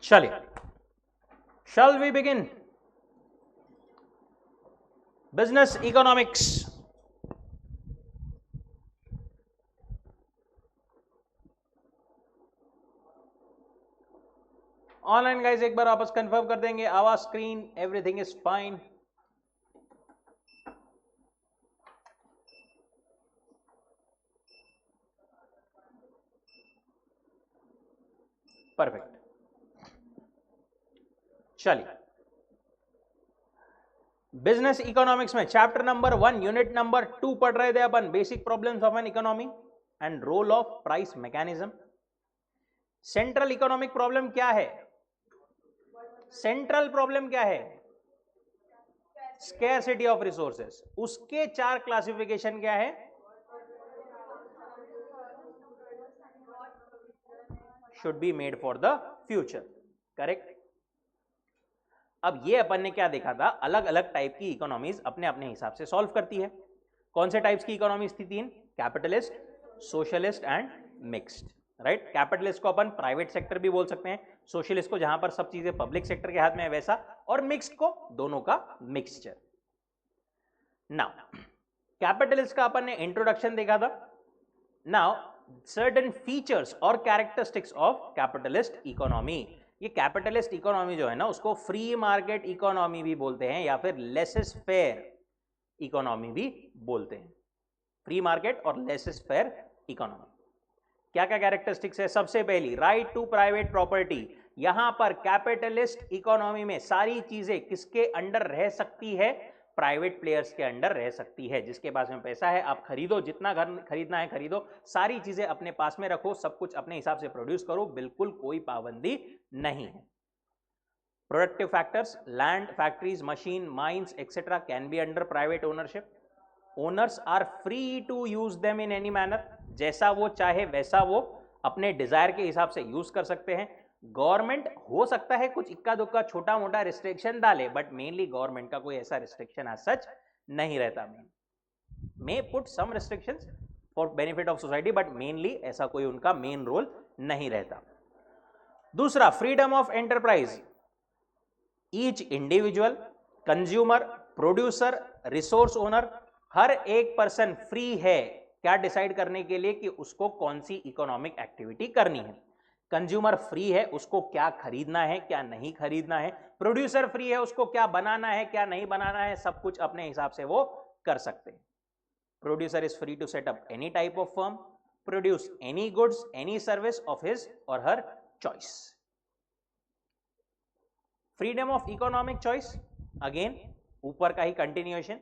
चलिए, shall we begin? Business economics. Online guys एक बार वापस कंफर्म कर देंगे, आवाज, screen, everything is fine. Perfect. चलिए, बिजनेस इकोनॉमिक्स में चैप्टर नंबर 1 यूनिट नंबर 2 पढ़ रहे थे अपन, basic problems of an economy and role of price mechanism. Central economic problem क्या है? सेंट्रल प्रॉब्लम क्या है? Scarcity of resources. उसके 4 क्लासिफिकेशन क्या है? Should be made for the future. Correct. अब ये अपन ने क्या देखा था, अलग अलग टाइप की इकोनॉमीज अपने अपने हिसाब से सॉल्व करती है. कौन से टाइप्स की इकोनॉमीज थी? 3. Capitalist, socialist and mixed. Right. Capitalist को अपन प्राइवेट सेक्टर भी बोल सकते हैं, सोशलिस्ट को जहां पर सब चीजें पब्लिक सेक्टर के हाथ में है वैसा, और मिक्स्ड को दोनों का मिक्सचर. नाउ कैपिटलिस्ट का अपन ने इंट्रोडक्शन देखा था. नाउ सर्टेन फीचर्स और कैरेक्टरिस्टिक्स ऑफ कैपिटलिस्ट इकोनॉमी. ये कैपिटलिस्ट इकोनॉमी जो है ना, उसको फ्री मार्केट इकोनॉमी भी बोलते हैं या फिर लेसेस फेयर इकोनॉमी भी बोलते हैं. फ्री मार्केट और लेसेस फेयर इकोनॉमी. क्या क्या कैरेक्टरिस्टिक्स है? सबसे पहली, राइट टू प्राइवेट प्रॉपर्टी. यहां पर कैपिटलिस्ट इकोनॉमी में सारी चीजें किसके अंडर रह सकती है? प्राइवेट प्लेयर्स के अंडर रह सकती है. जिसके पास में पैसा है, आप खरीदो, जितना घर खरीदना है खरीदो, सारी चीजें अपने पास में रखो, सब कुछ अपने हिसाब से प्रोड्यूस करो, बिल्कुल कोई पाबंदी नहीं है. Productive factors, land, factories, machine, mines etcetera can be under private ownership. Owners are free to use them in any manner. जैसा वो चाहे वैसा वो अपने डिजायर के हिसाब से यूज कर सकते हैं. गवर्नमेंट हो सकता है कुछ इक्का दुक्का छोटा मोटा रिस्ट्रिक्शन डाले, बट मेनली गवर्नमेंट का कोई ऐसा रिस्ट्रिक्शन एज सच नहीं रहता. May put some restrictions for benefit of society, but mainly ऐसा कोई उनका मेन रोल नहीं रहता. दूसरा, freedom of enterprise. Each individual, consumer, producer, resource owner, हर एक पर्सन फ्री है क्या डिसाइड करने के लिए कि उसको कौन सी इकोनॉमिक एक्टिविटी करनी है. कंज्यूमर फ्री है उसको क्या खरीदना है क्या नहीं खरीदना है. प्रोड्यूसर फ्री है उसको क्या बनाना है क्या नहीं बनाना है, सब कुछ अपने हिसाब से वो कर सकते हैं. Producer is free to set up any type of firm, produce any goods any service of his और her choice. Freedom of economic choice, again ऊपर का ही continuation.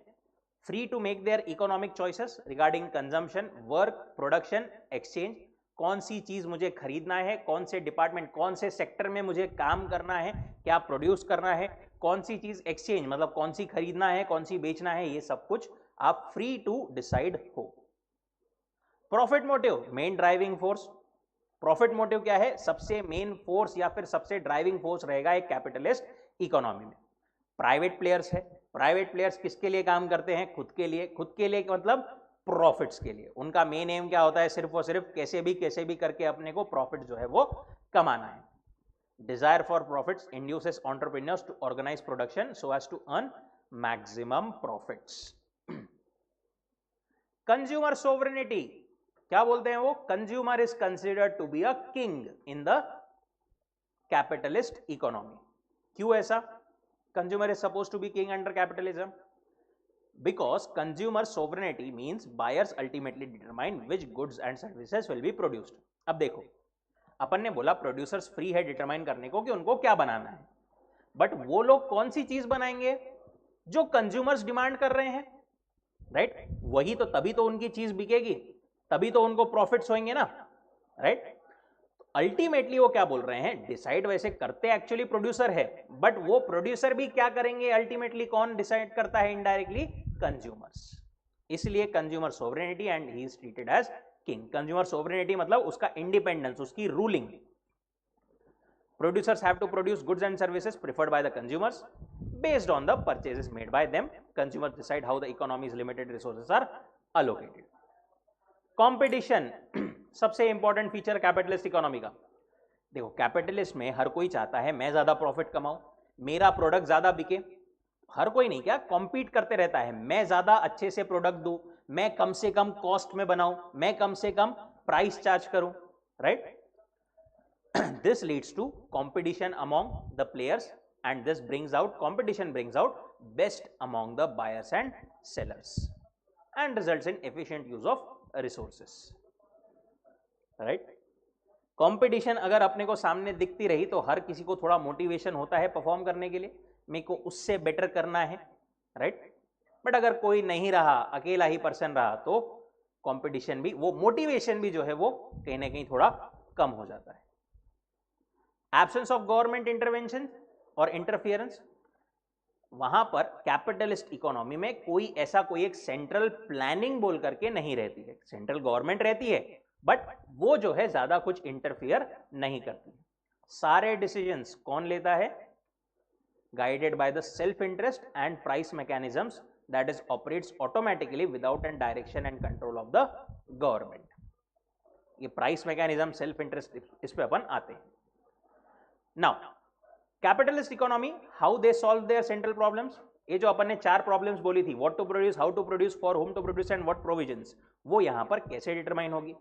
Free to make their economic choices regarding consumption, work, production, exchange. कौन सी चीज मुझे खरीदना है, कौन से डिपार्टमेंट, कौन से सेक्टर में मुझे काम करना है, क्या प्रोड्यूस करना है, कौन सी चीज एक्सचेंज मतलब कौन सी खरीदना है कौन सी बेचना है, ये सब कुछ आप फ्री टू डिसाइड हो. Profit motive, main driving force. Profit motive क्या है? सबसे मेन फोर्स या फिर सबसे ड्राइविंग फोर्स रहेगा एक कैपिटलिस्ट इकोनॉमी में. प्राइवेट प्लेयर्स है, प्राइवेट प्लेयर्स किसके लिए काम करते हैं? खुद के लिए. खुद के लिए मतलब प्रॉफिट्स के लिए. उनका मेन एम क्या होता है? सिर्फ और सिर्फ कैसे भी करके अपने को प्रॉफिट जो है वो कमाना है. Desire for profits induces entrepreneurs to organise production so as to earn maximum profits. Consumer sovereignty, क्या बोलते हैं वो? Consumer is considered to be a king in the capitalist economy. क्यों ऐसा? Consumer is suppose to be king under capitalism. Because consumer sovereignty means buyers ultimately determine which goods and services will be produced. अब देखो, अपन ने बोला producers free है determine करने को कि उनको क्या बनाना है, बट वो लोग कौन सी चीज बनाएंगे? जो कंज्यूमर्स डिमांड कर रहे हैं, राइट? वही तो, तभी तो उनकी चीज बिकेगी, तभी तो उनको प्रॉफिट्स होंगे ना, राइट? अल्टीमेटली वो क्या बोल रहे हैं? डिसाइड वैसे करते एक्चुअली प्रोड्यूसर है, बट वो प्रोड्यूसर भी क्या करेंगे अल्टीमेटली? कौन डिसाइड करता है इनडायरेक्टली? कंज्यूमर्स. इसलिए consumer sovereignty and he is treated as king. Consumer sovereignty मतलब उसका इंडिपेंडेंस, उसकी ruling. Producers have to produce goods and services preferred by the consumers based on the purchases made by them. Consumers decide how the economy's limited resources are allocated. Competition सबसे important feature capitalist economy का. देखो capitalist में हर कोई चाहता है मैं ज्यादा profit कमाऊं, मेरा प्रोडक्ट ज्यादा बिके। हर कोई नहीं, क्या कॉम्पीट करते रहता है, मैं ज्यादा अच्छे से प्रोडक्ट दूं, मैं कम से कम कॉस्ट में बनाऊं, मैं कम से कम प्राइस चार्ज करूं, right. This leads to competition among the players and this brings out competition brings out best among the buyers and sellers and results in efficient use of resources, right। Competition अगर अपने को सामने दिखती रही तो हर किसी को थोड़ा मोटिवेशन होता है परफॉर्म करने के लिए, मेरे को उससे बेटर करना है, राइट। बट अगर कोई नहीं रहा, अकेला ही पर्सन रहा, तो कंपटीशन भी, वो मोटिवेशन भी जो है वो कहीं ना कहीं थोड़ा कम हो जाता है। एब्सेंस ऑफ गवर्नमेंट इंटरवेंशन और इंटरफियरेंस, वहां पर कैपिटलिस्ट इकोनॉमी में कोई ऐसा कोई एक सेंट्रल प्लानिंग बोल करके नहीं रहती है। सेंट्रल गवर्नमेंट रहती है बट वो जो है ज्यादा कुछ इंटरफियर नहीं करती। सारे डिसीजंस कौन लेता है? Guided by the self interest and price mechanisms that is operates automatically without an direction and control of the government. ये प्राइस मैकेनिज्म, सेल्फ इंटरेस्ट, इस पे अपन आते हैं। Now capitalist economy, how they solve their central problems. ये जो अपन ने 4 प्रॉब्लम्स बोली थी, what to produce, how to produce, for whom to produce and what provisions, वो यहां पर कैसे डिटरमाइन होगी।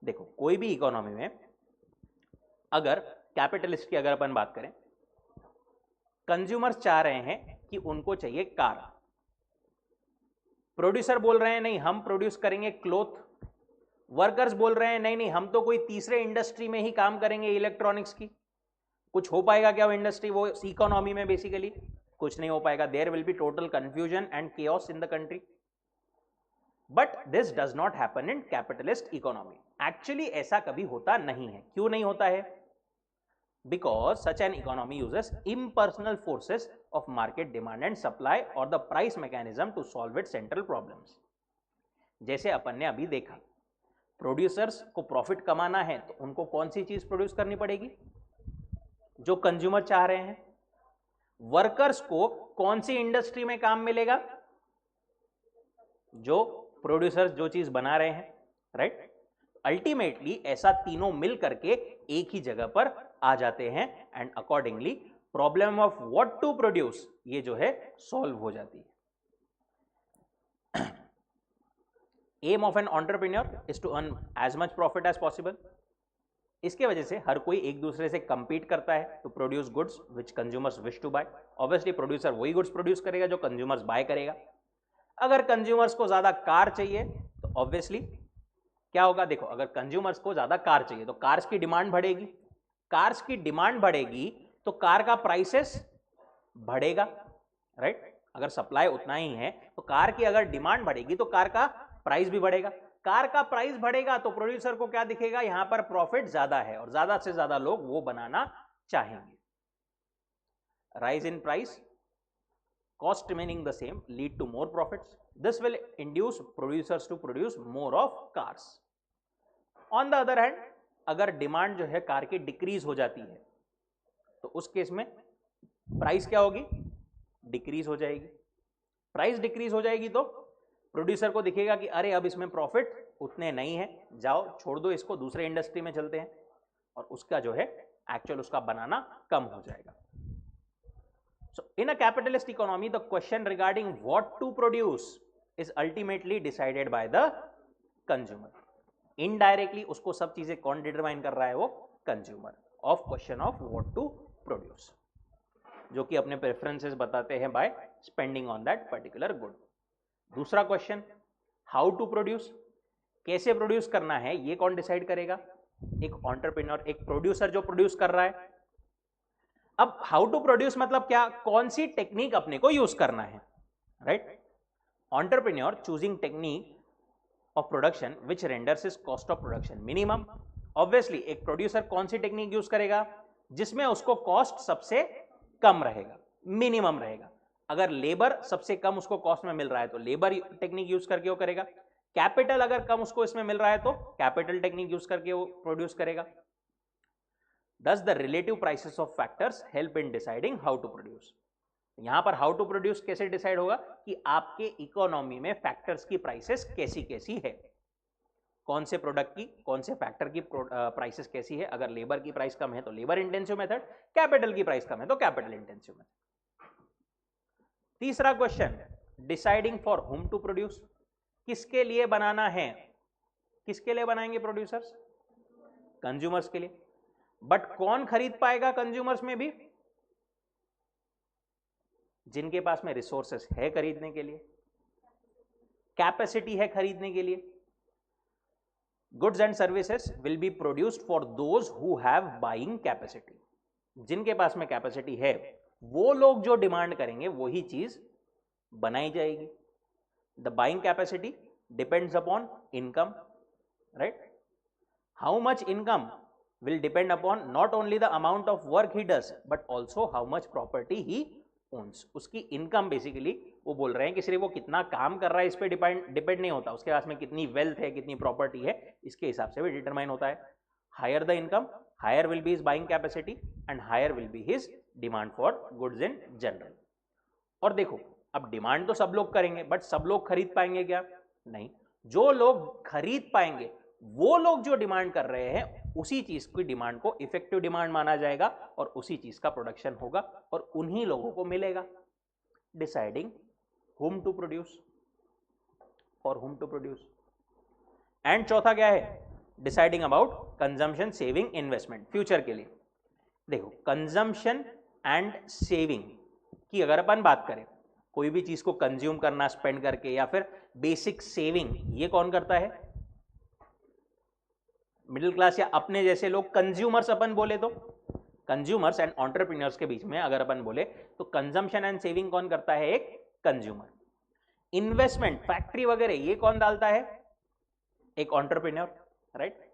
देखो कोई भी इकोनॉमी में अगर कैपिटलिस्ट की अगर अपन बात करें, कंज्यूमर्स चाह रहे हैं कि उनको चाहिए कार, प्रोड्यूसर बोल रहे हैं नहीं हम प्रोड्यूस करेंगे क्लोथ, वर्कर्स बोल रहे हैं नहीं नहीं हम तो कोई तीसरे इंडस्ट्री में ही काम करेंगे इलेक्ट्रॉनिक्स की। कुछ हो पाएगा क्या वो इंडस्ट्री, वो इकोनॉमी में बेसिकली कुछ नहीं हो पाएगा। There will be total confusion and chaos in the country. But this does not happen in capitalist economy. Actually ऐसा कभी होता नहीं है। क्यों नहीं होता है? Because such an economy uses impersonal forces of market demand and supply और the price mechanism to solve it central problems. जैसे अपन ने अभी देखा, प्रोड्यूसर्स को प्रॉफिट कमाना है तो उनको कौन सी चीज प्रोड्यूस करनी पड़ेगी? जो कंज्यूमर चाह रहे हैं। वर्कर्स को कौन सी इंडस्ट्री में काम मिलेगा? जो प्रोड्यूसर्स जो चीज बना रहे हैं, राइट। अल्टीमेटली ऐसा तीनों मिल करके एक ही जगह पर आ जाते हैं and accordingly problem of what to produce ये जो है सॉल्व हो जाती है। Aim of an entrepreneur is to earn as much profit as possible. इसके वजह से हर कोई एक दूसरे से कंपीट करता है to produce goods which consumers wish to buy. Obviously producer वही गुड्स प्रोड्यूस करेगा जो कंज्यूमर्स बाय करेगा। अगर कंज्यूमर्स को ज्यादा कार चाहिए तो ऑब्वियसली क्या होगा? देखो अगर कंज्यूमर्स को ज्यादा कार चाहिए तो कार्स की डिमांड बढ़ेगी। कार्स की डिमांड बढ़ेगी तो कार का प्राइसेस बढ़ेगा, राइट। अगर सप्लाई उतना ही है तो कार की अगर डिमांड बढ़ेगी तो कार का प्राइस भी बढ़ेगा। कार का प्राइस बढ़ेगा तो प्रोड्यूसर को क्या दिखेगा? यहां पर प्रॉफिट ज्यादा है और ज्यादा से ज्यादा लोग वो बनाना चाहेंगे। Rise in price, cost remaining the same, lead to more profits. This will induce producers to produce more of cars. On the other hand, अगर डिमांड जो है कार की डिक्रीज हो जाती है तो उस केस में प्राइस क्या होगी? डिक्रीज हो जाएगी। प्राइस डिक्रीज हो जाएगी तो प्रोड्यूसर को दिखेगा कि अरे अब इसमें प्रॉफिट उतने नहीं है, जाओ छोड़ दो इसको, दूसरे इंडस्ट्री में चलते हैं, और उसका जो है एक्चुअल उसका बनाना कम हो जाएगा। So in a capitalist economy, the question regarding what to produce is ultimately decided by the consumer. Indirectly उसको सब चीजें कौन डिटरमाइन कर रहा है? वो consumer of question of what to produce, जो कि अपने प्रेफरेंसेस बताते हैं by spending on that particular good. दूसरा क्वेश्चन, हाउ टू प्रोड्यूस, कैसे प्रोड्यूस करना है ये कौन डिसाइड करेगा? एक एंटरप्रेन्योर, एक प्रोड्यूसर जो प्रोड्यूस कर रहा है। अब हाउ टू प्रोड्यूस मतलब क्या? कौन सी टेक्निक अपने को यूज करना है, right. Entrepreneur choosing technique of production which renders his cost of production minimum. Obviously एक प्रोड्यूसर कौन सी टेक्निक यूज करेगा? जिसमें उसको कॉस्ट सबसे कम रहेगा, मिनिमम रहेगा। अगर लेबर सबसे कम उसको कॉस्ट में मिल रहा है तो लेबर टेक्निक यूज करके वो करेगा। कैपिटल अगर कम उसको इसमें मिल रहा है तो कैपिटल टेक्निक यूज करके वो प्रोड्यूस करेगा। Thus the relative prices of factors help in deciding how to produce. यहां पर how to produce कैसे डिसाइड होगा? कि आपके इकोनॉमी में फैक्टर्स की प्राइसेस कैसी कैसी है, कौन से प्रोडक्ट की, कौन से फैक्टर की प्राइसेस कैसी है। अगर लेबर की प्राइस कम है तो लेबर इंटेंसिव मेथड, कैपिटल की प्राइस कम है तो कैपिटल इंटेंसिव मेथड। तीसरा question, deciding for whom to produce, किसके लिए बनाना है, किसके लिए बनाएंगे प्रोड्यूसर्स, कंज्यूमर्स के लिए। बट कौन खरीद पाएगा कंज्यूमर्स में भी, जिनके पास में रिसोर्सेस है खरीदने के लिए, कैपेसिटी है खरीदने के लिए। Goods and services will be produced for those who have buying capacity, जिनके पास में कैपेसिटी है वो लोग जो डिमांड करेंगे वही चीज बनाई जाएगी। The buying capacity depends upon income, right. How much income will depend upon not only the amount of work he does but also how much property he owns। उसकी इनकम बेसिकली वो बोल रहे हैं कि सिर्फ वो कितना काम कर रहा है इस पे डिपेंड नहीं होता, उसके पास में कितनी वेल्थ है, कितनी प्रॉपर्टी है, इसके हिसाब से भी डिटरमाइन होता है। Higher the income, higher will be his buying capacity and higher will be his demand for goods in general. और देखो, अब डिमांड तो सब लोग करेंगे बट सब लोग खरीद पाएंगे क्या, नहीं। जो लोग खरीद पाएंगे वो लोग जो डिमांड कर रहे हैं उसी चीज की डिमांड को इफेक्टिव डिमांड माना जाएगा और उसी चीज का प्रोडक्शन होगा और उन्हीं लोगों को मिलेगा। Deciding whom to produce, for whom to produce. And चौथा क्या है, deciding about consumption, saving, investment, future के लिए। देखो, कंजम्पशन एंड सेविंग की अगर अपन बात करें, कोई भी चीज को कंज्यूम करना स्पेंड करके या फिर बेसिक सेविंग, ये कौन करता है, मिडिल क्लास या अपने जैसे लोग। कंज्यूमर्स अपन बोले तो, कंज्यूमर्स एंड एंटरप्रेन्योर्स के बीच में अगर अपन बोले तो कंजम्पशन एंड सेविंग कौन करता है, एक कंज्यूमर। इन्वेस्टमेंट, फैक्ट्री वगैरह, ये कौन डालता है, एक एंटरप्रेन्योर, राइट।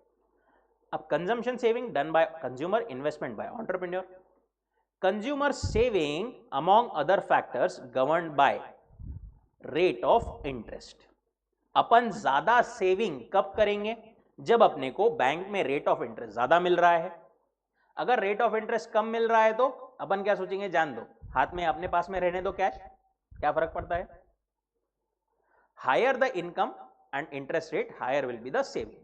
अब consumption saving done by consumer, investment by entrepreneur. Consumer saving among other factors governed by rate of interest. अपन ज्यादा सेविंग कब करेंगे, जब अपने को बैंक में रेट ऑफ इंटरेस्ट ज्यादा मिल रहा है। अगर रेट ऑफ इंटरेस्ट कम मिल रहा है तो अपन क्या सोचेंगे, जान दो, हाथ में अपने पास में रहने दो कैश, क्या फर्क पड़ता है। Higher the income and interest rate, higher will be the saving.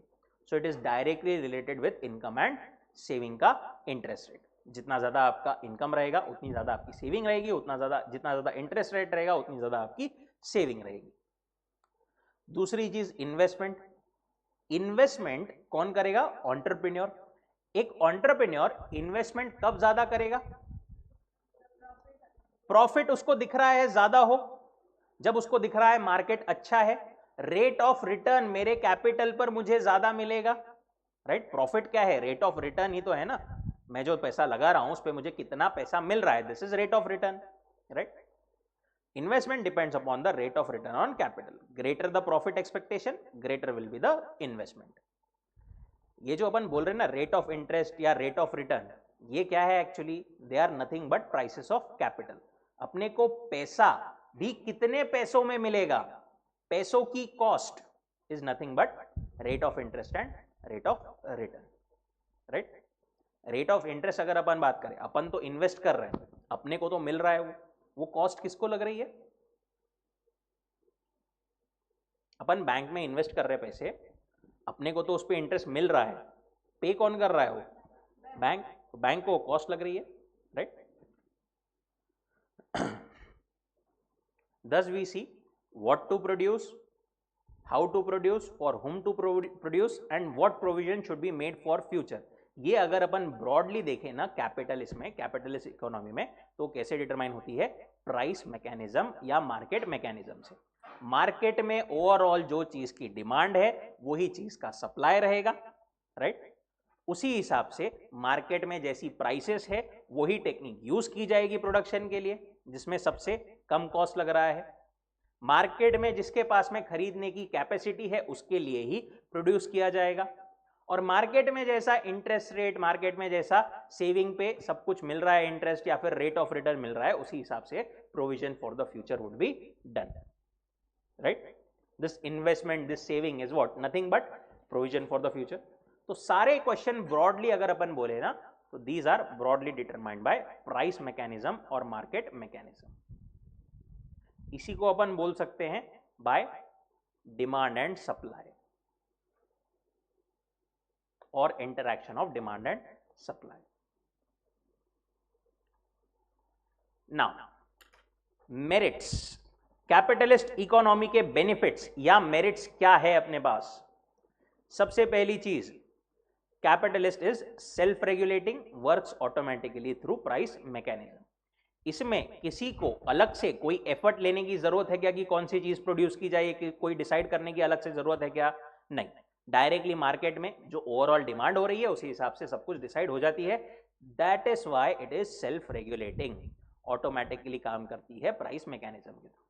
So it is directly related with income and saving का इंटरेस्ट रेट। जितना ज्यादा आपका इनकम रहेगा उतनी ज्यादा आपकी सेविंग रहेगी, उतना ज्यादा, जितना ज्यादा इंटरेस्ट रेट रहेगा उतनी ज्यादा आपकी सेविंग रहेगी। दूसरी चीज इन्वेस्टमेंट। इन्वेस्टमेंट कौन करेगा, एंटरप्रेन्योर। एक एंटरप्रेन्योर इन्वेस्टमेंट कब ज्यादा करेगा, प्रॉफिट उसको दिख रहा है ज्यादा हो, जब उसको दिख रहा है मार्केट अच्छा है, रेट ऑफ रिटर्न मेरे कैपिटल पर मुझे ज्यादा मिलेगा, राइट। प्रॉफिट क्या है, रेट ऑफ रिटर्न ही तो है ना, मैं जो पैसा लगा रहा हूं उस पर मुझे कितना पैसा मिल रहा है, this is rate of return, right. Investment depends upon the rate of return on capital. Greater the profit expectation, greater will be the investment. ये जो अपन बोल रहे हैं ना रेट ऑफ इंटरेस्ट या रेट ऑफ रिटर्न, ये क्या है actually, they are nothing but prices of capital. अपने को पैसा भी कितने पैसों में मिलेगा, पैसों की cost is nothing but rate of interest and rate of return, right. Rate of interest अगर अपन बात करें, अपन तो इन्वेस्ट कर रहे हैं, अपने को तो मिल रहा है वो कॉस्ट किसको लग रही है, अपन बैंक में इन्वेस्ट कर रहे हैं पैसे, अपने को तो उस पर इंटरेस्ट मिल रहा है, पे कौन कर रहा है, वो बैंक, बैंक को कॉस्ट लग रही है, right. Thus we see what to produce, how to produce, for whom to produce and what provision should be made for future। ये अगर अपन ब्रॉडली देखें ना कैपिटलिस्ट में, कैपिटलिस्ट इकोनॉमी में, तो कैसे डिटरमाइन होती है, प्राइस मैकेनिज्म या मार्केट मैकेनिज्म से। मार्केट में ओवरऑल जो चीज की डिमांड है वही चीज का सप्लाई रहेगा, राइट। उसी हिसाब से मार्केट में जैसी प्राइसेस है वही टेक्निक यूज की जाएगी प्रोडक्शन के लिए, जिसमें सबसे कम कॉस्ट लग रहा है। मार्केट में जिसके पास में खरीदने की कैपेसिटी है उसके लिए ही प्रोड्यूस किया जाएगा। और मार्केट में जैसा इंटरेस्ट रेट, मार्केट में जैसा सेविंग पे सब कुछ मिल रहा है, इंटरेस्ट या फिर रेट ऑफ रिटर्न मिल रहा है, उसी हिसाब से provision for the future would be done, right. This investment, this saving is what, nothing but provision for the future. तो सारे क्वेश्चन ब्रॉडली अगर अपन बोले ना तो these are broadly determined by price mechanism और मार्केट मैकेनिज्म। इसी को अपन बोल सकते हैं बाय डिमांड एंड सप्लाई। और interaction of demand and supply. Now merits, capitalist economy के बेनिफिट्स या मेरिट्स क्या है अपने पास। सबसे पहली चीज, capitalist is self regulating, works automatically through price mechanism. इसमें किसी को अलग से कोई एफर्ट लेने की जरूरत है क्या कि कौन सी चीज प्रोड्यूस की जाए, कि कोई डिसाइड करने की अलग से जरूरत है क्या? नहीं, डायरेक्टली मार्केट में जो ओवरऑल डिमांड हो रही है उसी हिसाब से सब कुछ डिसाइड हो जाती है। That is why it is self regulating, automatically काम करती है प्राइस मैकेनिज्म के थ्रू।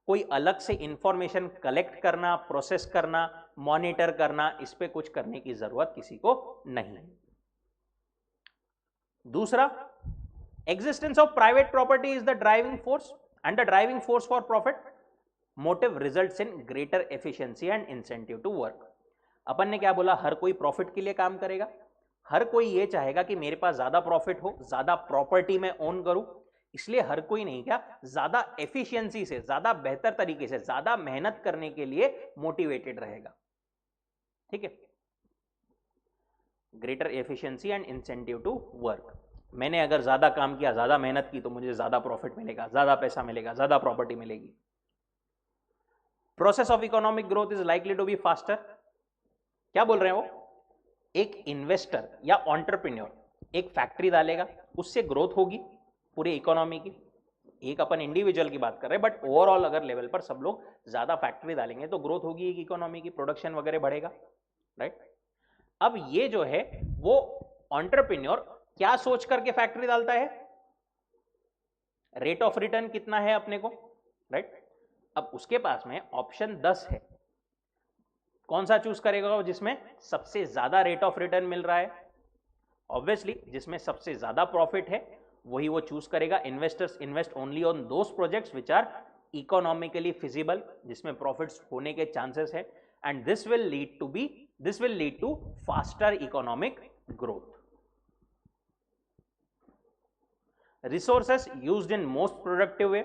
कोई अलग से इंफॉर्मेशन कलेक्ट करना, प्रोसेस करना, मॉनिटर करना, इस पे कुछ करने की जरूरत किसी को नहीं है। दूसरा, existence of private property is the driving force and the driving force for profit motive results in greater efficiency and incentive to work। अपन ने क्या बोला, हर कोई प्रॉफिट के लिए काम करेगा, हर कोई ये चाहेगा कि मेरे पास ज्यादा प्रॉफिट हो, ज्यादा प्रॉपर्टी में ओन करूं, इसलिए हर कोई नहीं क्या, ज्यादा एफिशिएंसी से, ज्यादा बेहतर तरीके से, ज्यादा मेहनत करने के लिए मोटिवेटेड रहेगा। ठीक है, greater efficiency and incentive to work. मैंने अगर ज्यादा काम किया, ज्यादा मेहनत की, तो मुझे ज्यादा प्रॉफिट मिलेगा, ज्यादा पैसा मिलेगा, ज्यादा प्रॉपर्टी मिलेगी। Process of economic growth is likely to be faster. क्या बोल रहे हैं वो, एक इन्वेस्टर या एंटरप्रेन्योर एक फैक्ट्री डालेगा, उससे ग्रोथ होगी पूरी इकोनॉमी की। एक अपन इंडिविजुअल की बात कर रहे हैं, बट ओवरऑल अगर लेवल पर सब लोग ज्यादा फैक्ट्री डालेंगे तो ग्रोथ होगी एक इकोनॉमी की, प्रोडक्शन वगैरह बढ़ेगा, राइट। अब ये जो है वो एंटरप्रेन्योर क्या सोच करके फैक्ट्री डालता है, रेट ऑफ रिटर्न कितना है अपने को, राइट। अब उसके पास में ऑप्शन 10 है, कौन सा चूज करेगा वो, जिसमें सबसे ज्यादा रेट ऑफ रिटर्न मिल रहा है। ऑब्वियसली जिसमें सबसे ज्यादा प्रॉफिट है वही वो चूज करेगा। Investors invest only on those projects which are economically feasible, जिसमें प्रॉफिट्स होने के चांसेस है, and this will lead to faster economic growth. Resources used in most productive way,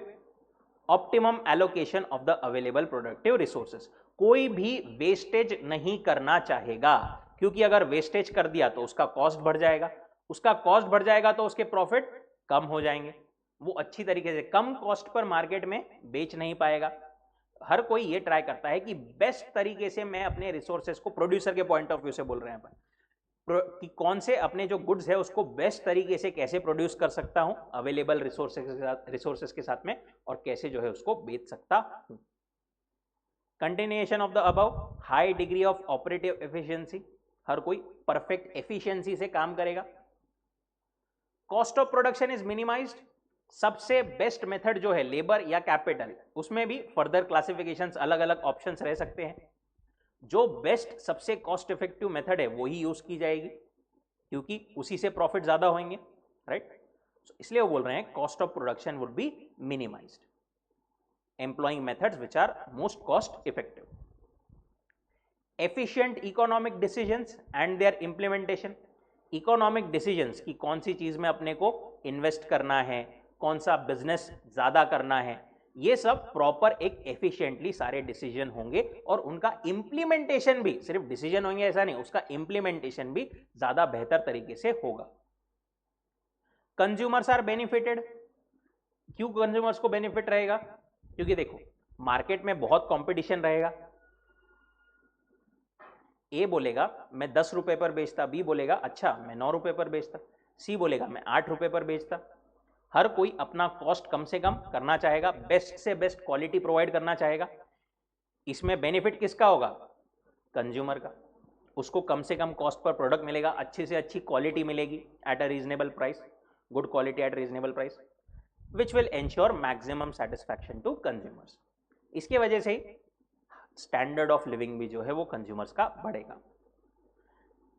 optimum allocation of the available productive resources। कोई भी wastage नहीं करना चाहेगा, क्योंकि अगर वेस्टेज कर दिया तो उसका कॉस्ट बढ़ जाएगा, उसका कॉस्ट बढ़ जाएगा तो उसके प्रॉफिट कम हो जाएंगे, वो अच्छी तरीके से कम कॉस्ट पर मार्केट में बेच नहीं पाएगा। हर कोई ये ट्राई करता है कि बेस्ट तरीके से मैं अपने रिसोर्सेज को, प्रोड्यूसर के पॉइंट ऑफ व्यू से बोल रहे हैं अपन, कि कौन से अपने जो गुड्स है उसको बेस्ट तरीके से कैसे प्रोड्यूस कर सकता हूं अवेलेबल रिसोर्सेज के साथ में, और कैसे जो है उसको बेच सकता हूं। Continuation of the above, high degree of operative efficiency, हर कोई परफेक्ट एफिशिएंसी से काम करेगा। Cost of production is minimized, सबसे बेस्ट मेथड जो है लेबर या कैपिटल, उसमें भी फर्दर क्लासिफिकेशंस, अलग अलग ऑप्शंस रह सकते हैं। जो बेस्ट सबसे कॉस्ट इफेक्टिव मेथड है वही यूज की जाएगी, क्योंकि उसी से प्रॉफिट ज्यादा होंगे, राइट। इसलिए वो बोल रहे हैं cost of production would be minimized, employing methods which are most cost effective. Efficient economic decisions and their implementation, economic decisions की कौन सी चीज में अपने को इन्वेस्ट करना है, कौन सा बिजनेस ज्यादा करना है, ये सब प्रॉपर एक एफिशिएंटली सारे डिसीजन होंगे, और उनका इंप्लीमेंटेशन भी, सिर्फ डिसीजन होंगे ऐसा नहीं, उसका इंप्लीमेंटेशन भी ज्यादा बेहतर तरीके से होगा। कंज्यूमर्स आर बेनिफिटेड, क्यों कंज्यूमर्स को बेनिफिट रहेगा, क्योंकि देखो मार्केट में बहुत कंपटीशन रहेगा। ए बोलेगा मैं 10 रुपए पर बेचता, बी बोलेगा अच्छा मैं 9 रुपए पर बेचता, सी बोलेगा मैं 8 रुपए पर बेचता। हर कोई अपना कॉस्ट कम से कम करना चाहेगा, बेस्ट से बेस्ट क्वालिटी प्रोवाइड करना चाहेगा। इसमें बेनिफिट किसका होगा, कंज्यूमर का, उसको कम से कम कॉस्ट पर प्रोडक्ट मिलेगा, अच्छी से अच्छी क्वालिटी मिलेगी at a reasonable price, good quality at reasonable price, which will ensure maximum satisfaction to consumers. इसके वजह से स्टैंडर्ड ऑफ लिविंग भी जो है वो कंज्यूमर्स का बढ़ेगा।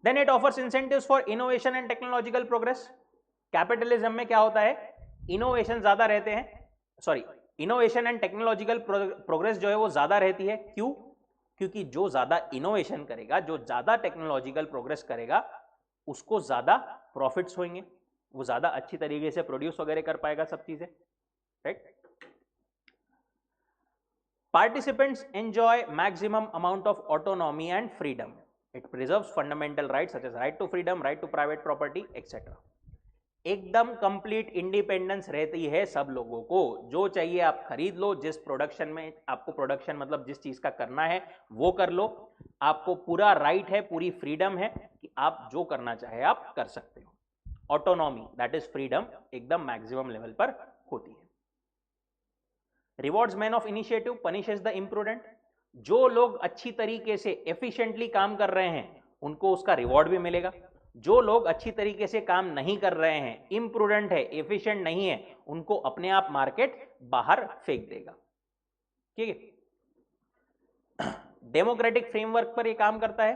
Then it offers incentives for innovation and technological progress. Capitalism में क्या होता है, इनोवेशन ज्यादा रहते हैं, sorry innovation and technological progress जो है वो ज्यादा रहती है। क्यों, क्योंकि जो ज्यादा इनोवेशन करेगा, जो ज्यादा टेक्नोलॉजिकल प्रोग्रेस करेगा, उसको ज्यादा प्रॉफिट्स होंगे, वो ज्यादा अच्छी तरीके से प्रोड्यूस वगैरह कर पाएगा सब चीजें, right. Participants enjoy maximum amount of autonomy and freedom. It preserves fundamental right such as right to freedom, right to private property etcetera. एकदम कंप्लीट इंडिपेंडेंस रहती है सब लोगों को, जो चाहिए आप खरीद लो, जिस प्रोडक्शन में आपको, प्रोडक्शन मतलब जिस चीज का करना है वो कर लो, आपको पूरा राइट है, पूरी फ्रीडम है कि आप जो करना चाहे आप कर सकते हो। ऑटोनॉमी दैट इज फ्रीडम एकदम मैक्सिमम लेवल पर होती है। Rewards man of initiative, punishes the imprudent. जो लोग अच्छी तरीके से एफिशिएंटली काम कर रहे हैं उनको उसका रिवॉर्ड भी मिलेगा, जो लोग अच्छी तरीके से काम नहीं कर रहे हैं, इम्प्रूडेंट है, एफिशिएंट नहीं है, उनको अपने आप मार्केट बाहर फेंक देगा। ठीक है। डेमोक्रेटिक फ्रेमवर्क पर यह काम करता है,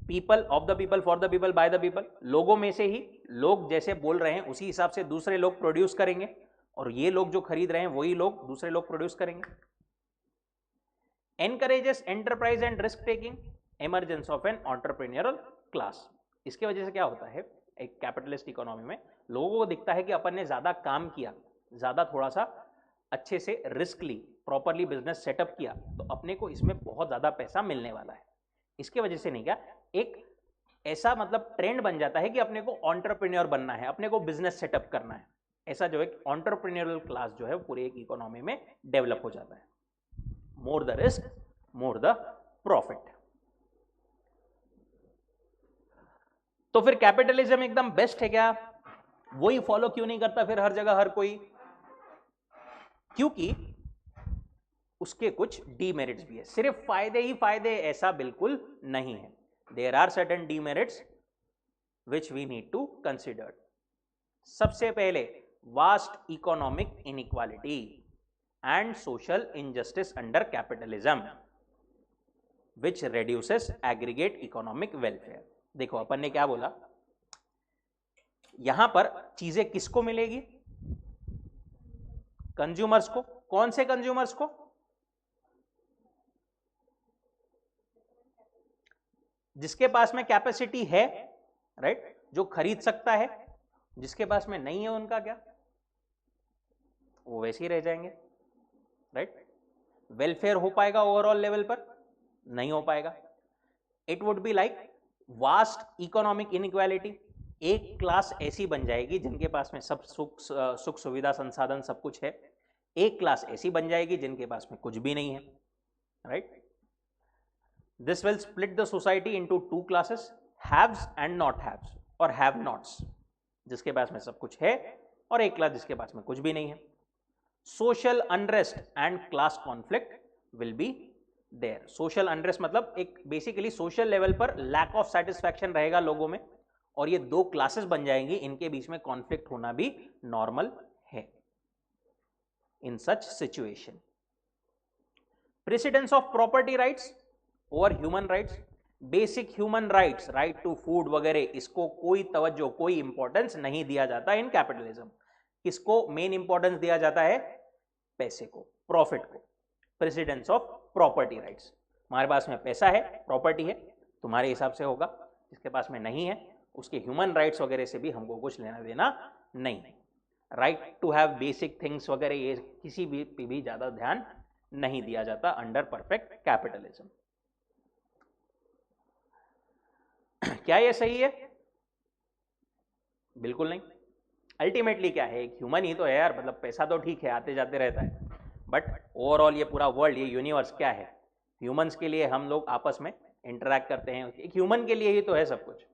people, of the people, for the people, by the people. लोगों में से ही लोग जैसे बोल रहे हैं उसी हिसाब से दूसरे लोग प्रोड्यूस करेंगे, और ये लोग जो खरीद रहे हैं वही लोग दूसरे लोग प्रोड्यूस करेंगे। Encourages enterprise and risk taking, emergence of an entrepreneurial class. इसके वजह से क्या होता है, एक कैपिटलिस्ट इकोनॉमी में लोगों को दिखता है कि अपन ने ज्यादा काम किया, ज्यादा थोड़ा सा अच्छे से रिस्क ली, प्रॉपरली बिजनेस सेटअप किया, तो अपने को इसमें बहुत ज्यादा पैसा मिलने वाला है। इसके वजह से नहीं क्या, एक ऐसा मतलब ट्रेंड बन जाता है कि अपने को एंटरप्रेन्योर बनना है, अपने को बिजनेस सेटअप करना है, ऐसा जो एक एंटरप्रेन्योरल क्लास जो है पूरे एक इकोनॉमी में डेवलप हो जाता है। More the risk more the profit. तो फिर कैपिटलिज्म एकदम बेस्ट है क्या? वही फॉलो क्यों नहीं करता फिर हर जगह हर कोई? क्योंकि उसके कुछ डीमेरिट्स भी है। सिर्फ फायदे ही फायदे ऐसा बिल्कुल नहीं है। There are certain demerits which we need to consider. सबसे पहले vast economic inequality and social injustice under capitalism which reduces aggregate economic welfare. देखो अपन ने क्या बोला, यहां पर चीजें किसको मिलेगी? कंज्यूमर्स को। कौन से कंज्यूमर्स को? जिसके पास में कैपेसिटी है, राइट, जो खरीद सकता है। जिसके पास में नहीं है उनका क्या, वो वैसे ही रह जाएंगे, राइट। वेलफेयर हो पाएगा ओवरऑल लेवल पर? नहीं हो पाएगा। It would be like vast economic inequality. एक क्लास ऐसी बन जाएगी जिनके पास में सब सुख सुविधा संसाधन सब कुछ है, एक क्लास ऐसी बन जाएगी जिनके पास में कुछ भी नहीं है, right. This will split the society into two classes, haves and not haves और हैव नॉट्स, जिसके पास में सब कुछ है, और एक क्लास जिसके पास में कुछ भी नहीं है। Social unrest and class conflict will be there. Social unrest मतलब एक बेसिकली सोशल लेवल पर लैक ऑफ सेटिस्फैक्शन रहेगा लोगों में, और ये दो क्लासेस बन जाएंगी, इनके बीच में कॉन्फ्लिक्ट होना भी नॉर्मल है in such situation. Precedence of property rights over human rights. Basic human rights, right to food वगैरह, इसको कोई तवज्जो, कोई इंपॉर्टेंस नहीं दिया जाता इन कैपिटलिज्म। किसको मेन इंपॉर्टेंस दिया जाता है? पैसे को, प्रॉफिट को। प्रेसिडेंस ऑफ प्रॉपर्टी राइट्स, हमारे पास में पैसा है, प्रॉपर्टी है, तुम्हारे हिसाब से होगा, जिसके पास में नहीं है उसके ह्यूमन राइट्स वगैरह से भी हमको कुछ लेना देना नहीं। Right to have basic things वगैरह, ये किसी भी पे भी ज्यादा ध्यान नहीं दिया जाता अंडर परफेक्ट कैपिटलिज्म। क्या ये सही है? बिल्कुल नहीं। अल्टीमेटली क्या है, एक ह्यूमन ही तो है यार, मतलब पैसा तो ठीक है आते जाते रहता है, बट ओवरऑल ये पूरा वर्ल्ड, ये यूनिवर्स क्या है? ह्यूमंस के लिए हम लोग आपस में इंटरैक्ट करते हैं, एक ह्यूमन के लिए ही तो है सब कुछ,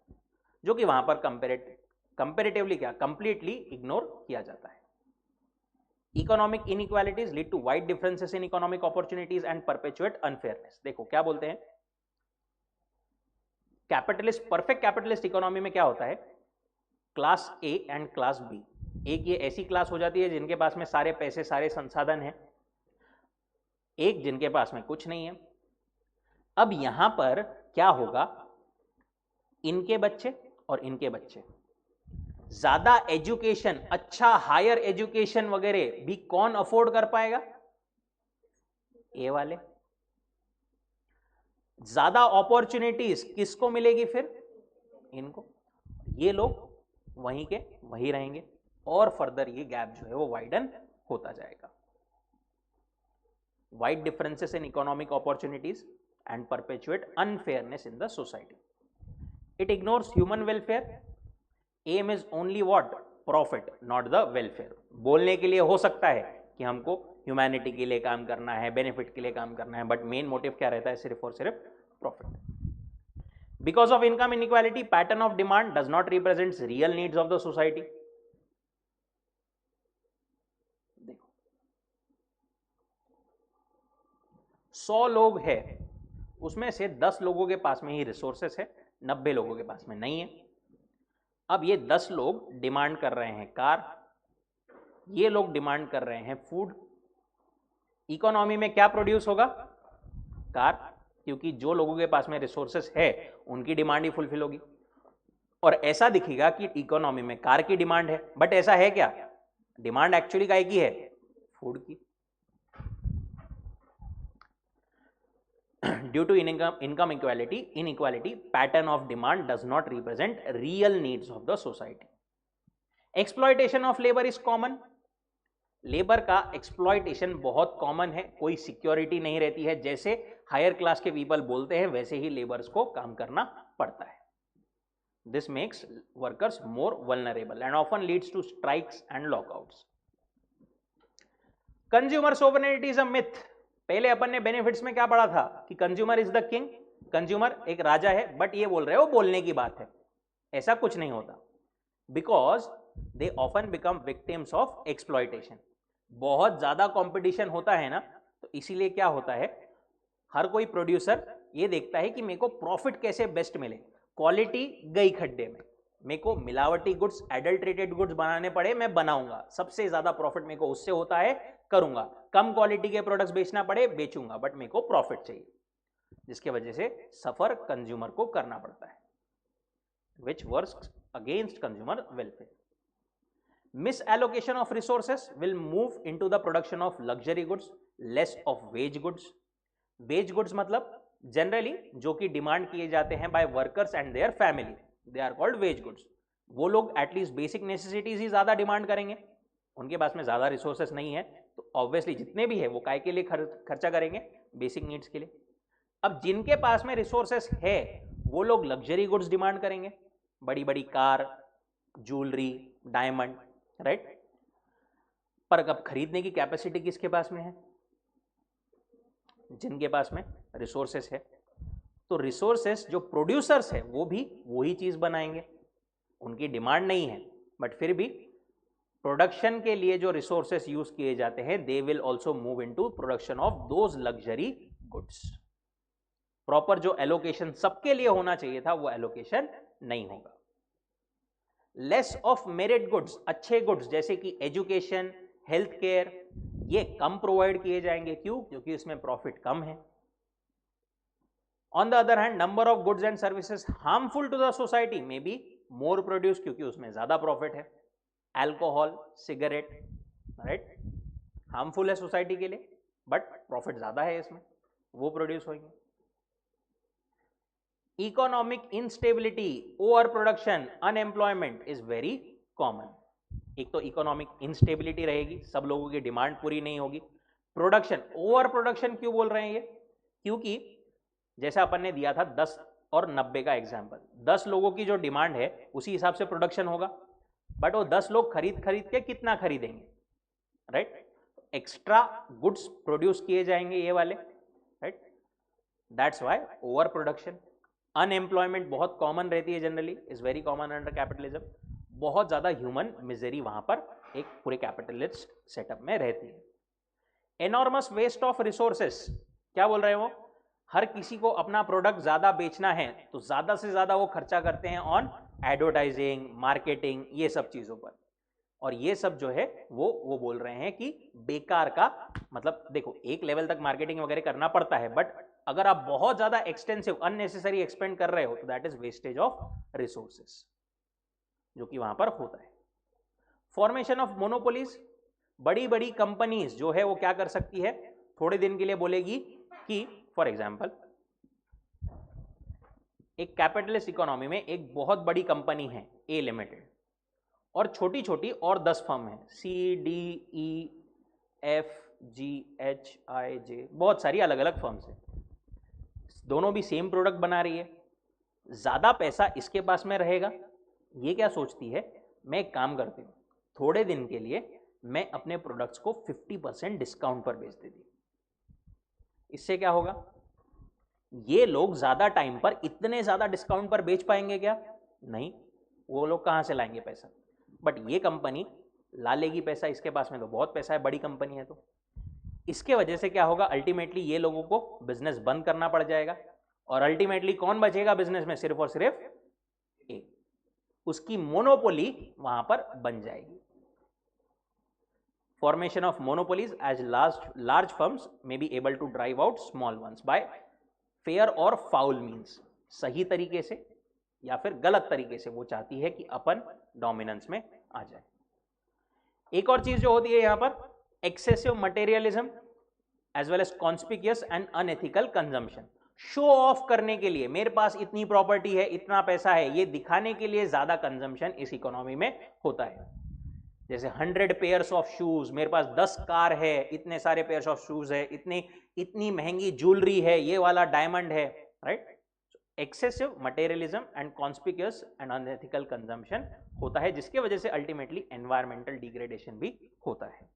जो कि वहां पर कंपेरेटिवली क्या, कंप्लीटली इग्नोर किया जाता है। Economic inequalities lead to wide differences in economic opportunities and perpetuate unfairness. देखो क्या बोलते हैं, कैपिटलिस्ट, परफेक्ट कैपिटलिस्ट इकोनॉमी में क्या होता है, class A and class B. एक ये ऐसी क्लास हो जाती है जिनके पास में सारे पैसे, सारे संसाधन हैं, एक जिनके पास में कुछ नहीं है। अब यहां पर क्या होगा, इनके बच्चे और इनके बच्चे, ज्यादा एजुकेशन, अच्छा हायर एजुकेशन वगैरह भी कौन अफोर्ड कर पाएगा? ए वाले। ज्यादा अपॉर्चुनिटीज किसको मिलेगी फिर? इनको। ये लोग वहीं के वहीं रहेंगे, और फर्दर ये गैप जो है वो वाइडन होता जाएगा। Wide differences in economic opportunities and perpetuate unfairness in the society. It ignores human welfare. Aim is only what? Profit, not the welfare. बोलने के लिए हो सकता है कि हमको ह्यूमैनिटी के लिए काम करना है, बेनिफिट के लिए काम करना है, बट मेन मोटिव क्या रहता है? सिर्फ और सिर्फ profit. Because of income inequality, pattern of demand does not represent real needs of the society. देखो, 100 लोग हैं, उसमें से 10 लोगों के पास में ही रिसोर्सेस है, 90 लोगों के पास में नहीं है. अब ये 10 लोग डिमांड कर रहे हैं कार, ये लोग डिमांड कर रहे हैं फूड. इकोनॉमी में क्या प्रोड्यूस होगा? कार, क्योंकि जो लोगों के पास में रिसोर्सेस है उनकी डिमांड ही फुलफिल होगी. और ऐसा दिखेगा कि इकोनॉमी में कार की डिमांड है, बट ऐसा है क्या? डिमांड एक्चुअली काय की है? फूड की. Due to income inequality, pattern of demand does not represent real needs of the society. Exploitation of labour is common. Labour का एक्सप्लॉयटेशन बहुत कॉमन है, कोई सिक्योरिटी नहीं रहती है. जैसे हायर क्लास के पीपल बोलते हैं वैसे ही लेबर्स को काम करना पड़ता है. This makes workers more vulnerable and often leads to strikes and lockouts. Consumer sovereignty is a myth. पहले अपन ने बेनिफिट्स में क्या पढ़ा था कि consumer is the king, consumer एक राजा है, बट ये बोल रहे हो बोलने की बात है. ऐसा कुछ नहीं होता, because they often become victims of exploitation. बहुत ज्यादा कंपटीशन होता है ना, तो इसीलिए क्या होता है, हर कोई प्रोड्यूसर ये देखता है कि मेरे को प्रॉफिट कैसे बेस्ट मिले. क्वालिटी गई खड्डे में, मेरे को मिलावटी गुड्स, एडल्ट्रेटेड गुड्स बनाने पड़े, मैं बनाऊंगा, सबसे ज्यादा प्रॉफिट मेरे को उससे होता है, करूंगा. कम क्वालिटी के प्रोडक्ट्स बेचना पड़े, बेचूंगा, बट मेरे को प्रॉफिट चाहिए, जिसके वजह से सफर कंज्यूमर को करना पड़ता है, which works against consumer welfare. Misallocation of resources will move into the production of luxury goods, less of wage goods. Wage goods मतलब जनरली जो कि डिमांड किए जाते हैं by workers and their family, they are called wage goods. वो लोग at least basic necessities ही ज्यादा demand करेंगे, उनके पास में ज्यादा रिसोर्सेस नहीं है, तो ऑब्वियसली जितने भी है वो काय के लिए खर्चा करेंगे? बेसिक नीड्स के लिए. अब जिनके पास में रिसोर्सेस है वो लोग लग्जरी गुड्स डिमांड करेंगे, बड़ी बड़ी कार, ज्वेलरी, डायमंड, राइट. पर अब खरीदने की कैपेसिटी किसके पास में है? जिनके पास में रिसोर्सेस है. तो रिसोर्सेस जो प्रोड्यूसर्स है वो भी वही चीज बनाएंगे, उनकी डिमांड नहीं है, बट फिर भी प्रोडक्शन के लिए जो रिसोर्सेस यूज किए जाते हैं, they will also move into production of those luxury goods. Proper जो एलोकेशन सबके लिए होना चाहिए था वो एलोकेशन नहीं होगा. लेस ऑफ मेरिट गुड्स, अच्छे गुड्स जैसे कि एजुकेशन, हेल्थ केयर, ये कम प्रोवाइड किए जाएंगे. क्यों? क्योंकि इसमें प्रॉफिट कम है. On the other hand, number of goods and services harmful to the society may be more produce, क्योंकि उसमें ज्यादा प्रॉफिट है. अल्कोहल, सिगरेट, राइट, हार्मफुल है सोसाइटी के लिए, बट प्रॉफिट ज्यादा है इसमें, वो प्रोड्यूस होंगे. Economic instability, over production, unemployment is very common. एक तो इकोनॉमिक इंस्टेबिलिटी रहेगी, सब लोगों की डिमांड पूरी नहीं होगी. प्रोडक्शन, ओवर प्रोडक्शन क्यों बोल रहे हैं ये? क्योंकि जैसा अपन ने दिया था 10 और 90 का एग्जाम्पल, 10 लोगों की जो डिमांड है उसी हिसाब से प्रोडक्शन होगा, बट वो 10 लोग खरीद के कितना खरीदेंगे, राइट. एक्स्ट्रा गुड्स प्रोड्यूस किए जाएंगे ये वाले, right. That's why over production. Unemployment बहुत कॉमन रहती है, generally is very common under capitalism. बहुत ज्यादा ह्यूमन मिजरी वहां पर एक पूरे कैपिटलिस्ट सेटअप में रहती है. एनॉर्मस वेस्ट ऑफ रिसोर्सेस, क्या बोल रहे हो? हर किसी को अपना प्रोडक्ट ज्यादा बेचना है तो ज्यादा से ज्यादा वो खर्चा करते हैं ऑन एडवर्टाइजिंग, मार्केटिंग, ये सब चीजों पर. और ये सब जो है वो बोल रहे हैं कि बेकार का, मतलब देखो एक लेवल तक मार्केटिंग वगैरह करना पड़ता है, बट अगर आप बहुत ज्यादा एक्सटेंसिव अननेसेसरी एक्सपेंड कर रहे हो तो that is wastage of resources, जो कि वहां पर होता है. फॉर्मेशन ऑफ मोनोपोलीज, बड़ी बड़ी कंपनीज जो है वो क्या कर सकती है, थोड़े दिन के लिए बोलेगी कि फॉर एग्जाम्पल एक कैपिटलिस्ट इकोनॉमी में एक बहुत बड़ी कंपनी है ए लिमिटेड, और छोटी छोटी और 10 फर्म है, CDEFGHIJ, बहुत सारी अलग अलग फर्म्स है. दोनों भी सेम प्रोडक्ट बना रही है, ज्यादा पैसा इसके पास में रहेगा। ये क्या सोचती है, मैं एक काम करती हूँ, थोड़े दिन के लिए मैं अपने प्रोडक्ट्स को 50% डिस्काउंट पर बेच देती हूँ। इससे क्या होगा, ये लोग ज्यादा टाइम पर इतने ज्यादा डिस्काउंट पर बेच पाएंगे क्या? नहीं, वो लोग कहां से लाएंगे पैसा? बट ये कंपनी ला लेगी पैसा, इसके पास में तो बहुत पैसा है, बड़ी कंपनी है। तो इसके वजह से क्या होगा, अल्टीमेटली ये लोगों को बिजनेस बंद करना पड़ जाएगा, और अल्टीमेटली कौन बचेगा बिजनेस में? सिर्फ और सिर्फ ए, उसकी मोनोपोली वहां पर बन जाएगी। Formation of monopolies as large firms may be able to drive out small ones by fair और फाउल मीन्स। सही तरीके से या फिर गलत तरीके से वो चाहती है कि अपन डोमिनेंस में आ जाए। एक और चीज जो होती है यहां पर, excessive materialism as well as conspicuous and unethical consumption. Show off करने के लिए, मेरे पास इतनी प्रॉपर्टी है, इतना पैसा है, ये दिखाने के लिए ज्यादा कंजम्पशन इस इकोनॉमी में होता है। जैसे 100 पेयर्स ऑफ शूज, मेरे पास 10 कार है, इतने सारे पेयर्स ऑफ शूज है, इतनी महंगी ज्वेलरी है, ये वाला डायमंड है, right. Excessive materialism and conspicuous and unethical consumption होता है, जिसके वजह से अल्टीमेटली एनवायरमेंटल डिग्रेडेशन भी होता है।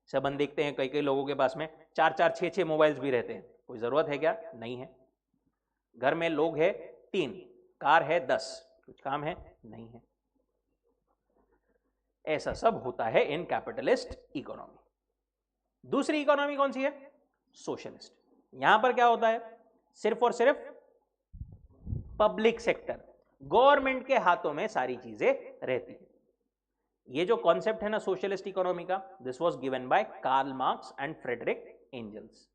सब हम देखते हैं कई कई लोगों के पास में 4-4, 6-6 मोबाइल्स भी रहते हैं। कोई जरूरत है क्या? नहीं है। घर में लोग है 3, कार है 10, कुछ काम है? नहीं है। ऐसा सब होता है इन कैपिटलिस्ट इकोनॉमी। दूसरी इकोनॉमी कौन सी है? सोशलिस्ट। यहां पर क्या होता है, सिर्फ और सिर्फ पब्लिक सेक्टर, गवर्नमेंट के हाथों में सारी चीजें रहती है। ये जो कॉन्सेप्ट है ना सोशलिस्ट इकोनॉमी का, this was given by Karl Marx and Friedrich Engels.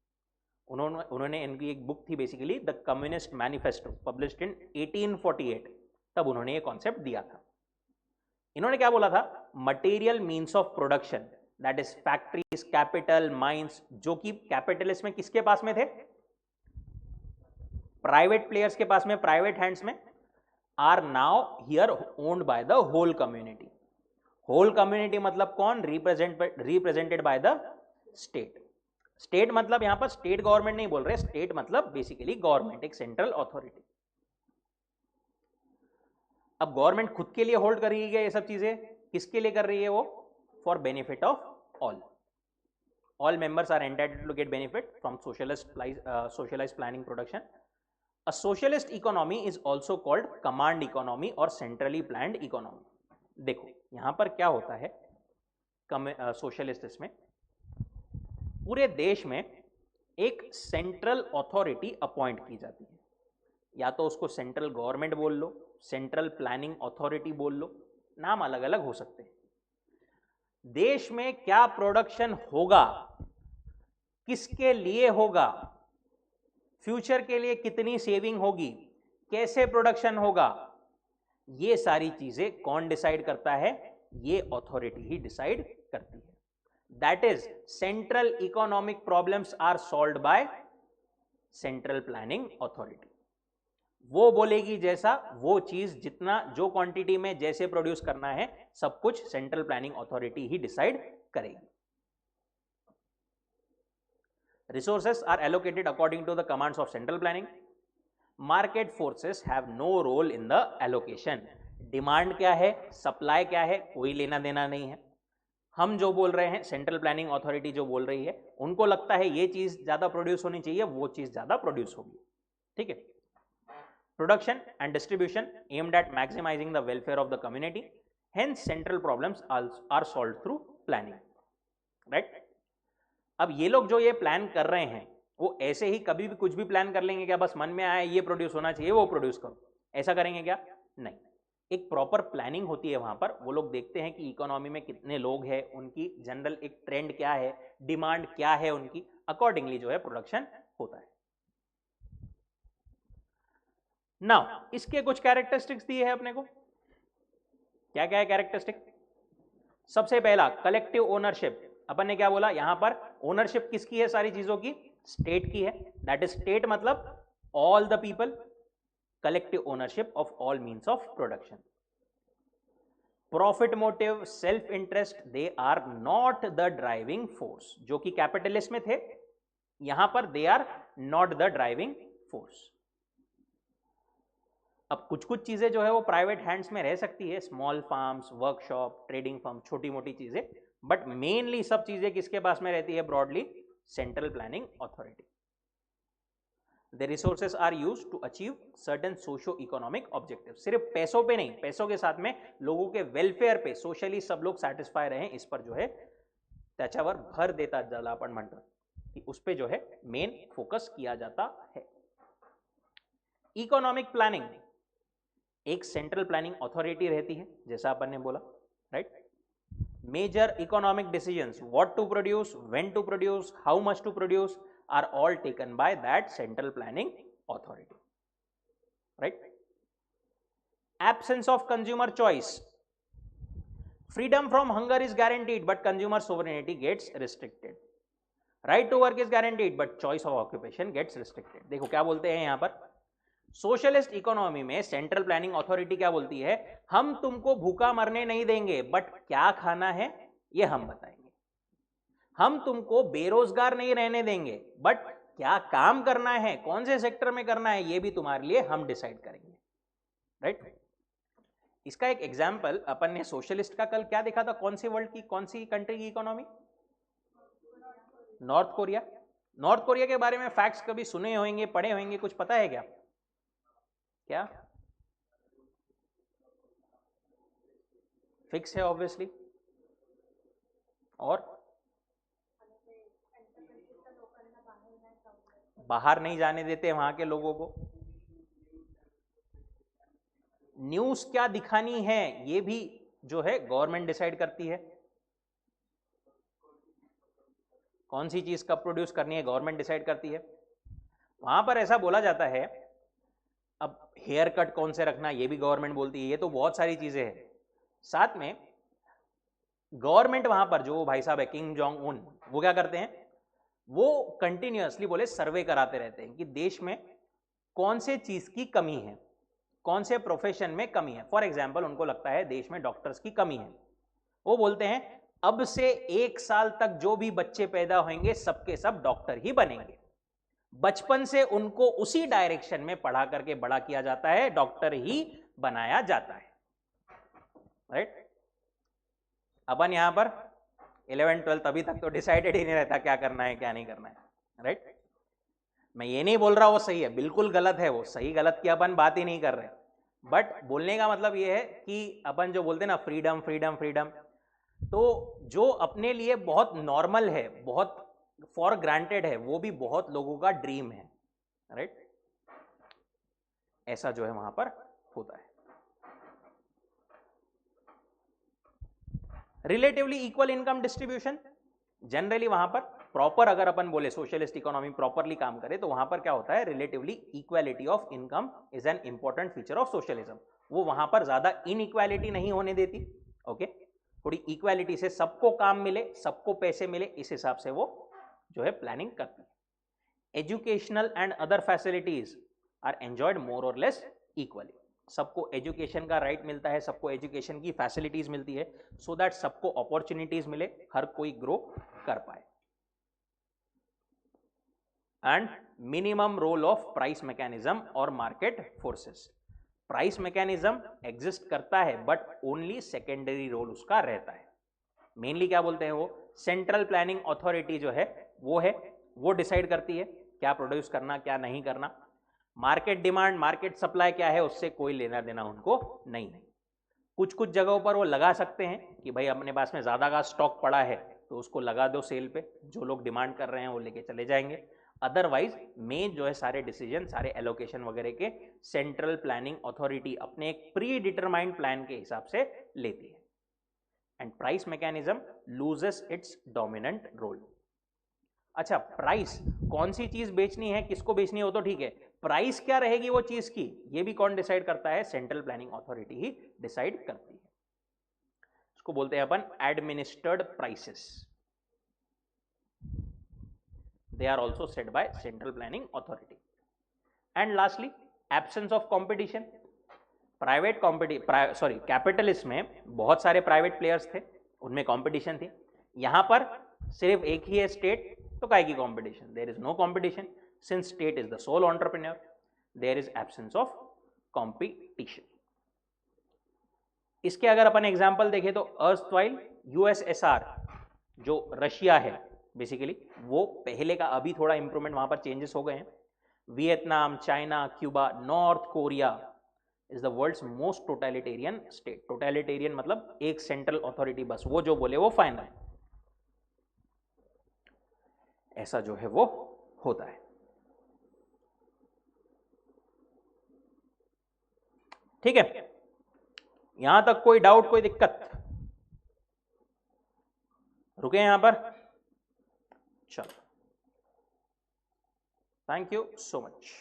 उन्होंने इनकी एक बुक थी basically the communist manifesto, published in 1848, तब उन्होंने ये कॉन्सेप्ट दिया था। इन्होंने क्या बोला था, material means of production that is factories, capital, mines, जो कि कैपिटलिस्ट में किसके पास में थे? प्राइवेट प्लेयर्स के पास में, प्राइवेट हैंड्स में, are now here owned by the whole community. Whole community मतलब कौन? Represented by the state. State मतलब यहां पर स्टेट गवर्नमेंट नहीं बोल रहे, स्टेट मतलब बेसिकली गवर्नमेंट, एक सेंट्रल अथॉरिटी। अब गवर्नमेंट खुद के लिए होल्ड कर रही है ये सब चीजें, किसके लिए कर रही है वो? For benefit of all. All members are entitled to get benefit from socialized planning production. A socialist economy is also called command economy और centrally planned economy. देखो यहां पर क्या होता है, सोशलिस्ट इसमें पूरे देश में एक सेंट्रल अथॉरिटी अपॉइंट की जाती है, या तो उसको सेंट्रल गवर्नमेंट बोल लो, सेंट्रल प्लानिंग अथॉरिटी बोल लो, नाम अलग अलग हो सकते हैं। देश में क्या प्रोडक्शन होगा, किसके लिए होगा, फ्यूचर के लिए कितनी सेविंग होगी, कैसे प्रोडक्शन होगा, ये सारी चीजें कौन डिसाइड करता है? ये अथॉरिटी ही डिसाइड करती है। That is central economic problems are solved by central planning authority. वो बोलेगी जैसा, वो चीज जितना, जो क्वांटिटी में जैसे प्रोड्यूस करना है, सब कुछ सेंट्रल प्लानिंग अथॉरिटी ही डिसाइड करेगी। Resources are allocated according to the commands of central planning. Market forces have no role in the allocation. Demand क्या है, सप्लाई क्या है, कोई लेना देना नहीं है। हम जो बोल रहे हैं, सेंट्रल प्लानिंग अथॉरिटी जो बोल रही है, उनको लगता है ये चीज ज्यादा प्रोड्यूस होनी चाहिए, वो चीज ज्यादा प्रोड्यूस होगी। ठीक है। Production and distribution aimed at maximizing the welfare of the community, hence central problems are solved through planning, right. अब ये लोग जो ये प्लान कर रहे हैं, वो ऐसे ही कभी भी कुछ भी प्लान कर लेंगे क्या? बस मन में आया ये प्रोड्यूस होना चाहिए, वो प्रोड्यूस करो, ऐसा करेंगे क्या? नहीं। एक प्रॉपर प्लानिंग होती है वहां पर। वो लोग देखते हैं कि इकोनॉमी में कितने लोग हैं, उनकी जनरल एक ट्रेंड क्या है, डिमांड क्या है उनकी, अकॉर्डिंगली जो है प्रोडक्शन होता है। नाउ इसके कुछ कैरेक्टरिस्टिक्स दिए हैं अपने को। क्या क्या है कैरेक्टरिस्टिक? सबसे पहला कलेक्टिव ओनरशिप। अपन ने क्या बोला, यहां पर ओनरशिप किसकी है? सारी चीजों की स्टेट की है। दैट इज स्टेट मतलब all the people, collective ownership of all means of production. Profit motive, self interest, they are not the driving force, जो कि कैपिटलिस्ट में थे, यहां पर they are not the driving force. अब कुछ कुछ चीजें जो है वो प्राइवेट हैंड्स में रह सकती है, small farms, workshop, trading firm, छोटी मोटी चीजें, बट मेनली सब चीजें किसके पास में रहती है broadly? Central planning authority. The resources are used to achieve certain socio-economic objectives। सिर्फ पैसों पे नहीं, पैसों के साथ में लोगों के वेलफेअर पे, सोशली सब लोग सैटिस्फाई रहे, इस पर जो है त्याच्यावर भर देता ज्यादा आपण म्हणतो की उस पे जो है मेन फोकस किया जाता है। इकोनॉमिक प्लानिंग, एक सेंट्रल प्लानिंग अथॉरिटी रहती है जैसा अपन ने बोला, right. Major economic decisions, what to produce, when to produce, how much to produce, are all taken by that central planning authority, right? Absence of consumer choice, freedom from hunger is guaranteed but consumer sovereignty gets restricted, right to work is guaranteed but choice of occupation gets restricted। देखो क्या बोलते हैं यहां पर, socialist economy में central planning authority क्या बोलती है, हम तुमको भूखा मरने नहीं देंगे बट क्या खाना है ये हम बताएंगे, हम तुमको बेरोजगार नहीं रहने देंगे बट क्या काम करना है, कौन से सेक्टर में करना है ये भी तुम्हारे लिए हम डिसाइड करेंगे, राइट। इसका एक एग्जांपल अपन ने सोशलिस्ट का कल क्या देखा था, कौन सी वर्ल्ड की, कौन सी कंट्री की economy? North Korea. North Korea के बारे में फैक्ट्स कभी सुने होंगे, पढ़े होंगे, कुछ पता है क्या? क्या फिक्स है ऑब्वियसली, और बाहर नहीं जाने देते वहां के लोगों को, न्यूज क्या दिखानी है ये भी जो है गवर्नमेंट डिसाइड करती है, कौन सी चीज कब प्रोड्यूस करनी है गवर्नमेंट डिसाइड करती है। वहां पर ऐसा बोला जाता है, अब हेयर कट कौन से रखना ये भी गवर्नमेंट बोलती है, ये तो बहुत सारी चीजें हैं। साथ में गवर्नमेंट वहां पर जो भाई साहब है किम जोंग उन, वो क्या करते हैं, वो कंटिन्यूअसली बोले सर्वे कराते रहते हैं कि देश में कौन से चीज की कमी है, कौन से प्रोफेशन में कमी है। फॉर एग्जाम्पल उनको लगता है देश में डॉक्टर्स की कमी है, वो बोलते हैं अब से 1 साल तक जो भी बच्चे पैदा होंगे सबके सब डॉक्टर ही बनेंगे। बचपन से उनको उसी डायरेक्शन में पढ़ा करके बड़ा किया जाता है, डॉक्टर ही बनाया जाता है, राइट। अपन यहां पर 11-12 अभी तक तो डिसाइडेड ही नहीं रहता क्या करना है क्या नहीं करना है, राइट। मैं ये नहीं बोल रहा वो सही है, बिल्कुल गलत है, वो सही गलत की अपन बात ही नहीं कर रहे, बट बोलने का मतलब ये है कि अपन जो बोलते हैं ना फ्रीडम फ्रीडम फ्रीडम, तो जो अपने लिए बहुत नॉर्मल है, बहुत फॉर ग्रांटेड है, वो भी बहुत लोगों का ड्रीम है, राइट। ऐसा जो है वहां पर होता है। Relatively equal income distribution, generally वहां पर प्रॉपर अगर अपन बोले सोशलिस्ट इकोनॉमी प्रॉपरली काम करे तो वहां पर क्या होता है, relatively equality of income is an important feature of socialism. वो वहां पर ज्यादा इनइक्वालिटी नहीं होने देती, ओके। थोड़ी इक्वालिटी से सबको काम मिले, सबको पैसे मिले, इस हिसाब से वो जो है प्लानिंग करती है। Educational and other facilities are enjoyed more और लेस इक्वली, सबको एजुकेशन का राइट मिलता है, सबको एजुकेशन की फैसिलिटीज मिलती है, सो दैट सबको अपॉर्चुनिटीज मिले, हर कोई ग्रो कर पाए। And minimum role of price mechanism और market forces, price mechanism exist करता है बट ओनली सेकेंडरी रोल उसका रहता है। मेनली क्या बोलते हैं वो, सेंट्रल प्लानिंग अथॉरिटी जो है वो डिसाइड करती है क्या प्रोड्यूस करना क्या नहीं करना। मार्केट डिमांड मार्केट सप्लाई क्या है उससे कोई लेना देना उनको नहीं है। कुछ कुछ जगहों पर वो लगा सकते हैं कि भाई अपने पास में ज़्यादा का स्टॉक पड़ा है तो उसको लगा दो सेल पे, जो लोग डिमांड कर रहे हैं वो लेके चले जाएंगे। अदरवाइज मेन जो है सारे डिसीजन सारे एलोकेशन वगैरह के सेंट्रल प्लानिंग अथॉरिटी अपने एक प्री डिटरमाइंड प्लान के हिसाब से लेती है। And price mechanism loses its dominant role. अच्छा, प्राइस कौन सी चीज बेचनी है किसको बेचनी है वो तो ठीक है, प्राइस क्या रहेगी वो चीज की ये भी कौन डिसाइड करता है, सेंट्रल प्लानिंग अथॉरिटी ही डिसाइड करती है। इसको बोलते हैं अपन administered prices, they are also set by central planning authority. And lastly absence of competition, capitalist में बहुत सारे प्राइवेट प्लेयर्स थे, उनमें कंपटीशन थी। यहां पर सिर्फ एक ही है स्टेट, तो काय की competition, there is no competition. since state is the sole entrepreneur, there is absence of competition. इसके अगर अपन एग्जाम्पल देखें तो अर्स्टवाइल यूएसएसआर जो रशिया है बेसिकली, वो पहले का अभी थोड़ा इंप्रूवमेंट वहां पर चेंजेस हो गए हैं. Vietnam, China, Cuba, North Korea is the world's most totalitarian state. Totalitarian मतलब एक सेंट्रल अथॉरिटी, बस वो जो बोले वो फाइनल, ऐसा जो है वो होता है. ठीक है, यहां तक कोई डाउट, कोई दिक्कत? रुके यहां पर, चलो. Thank you so much.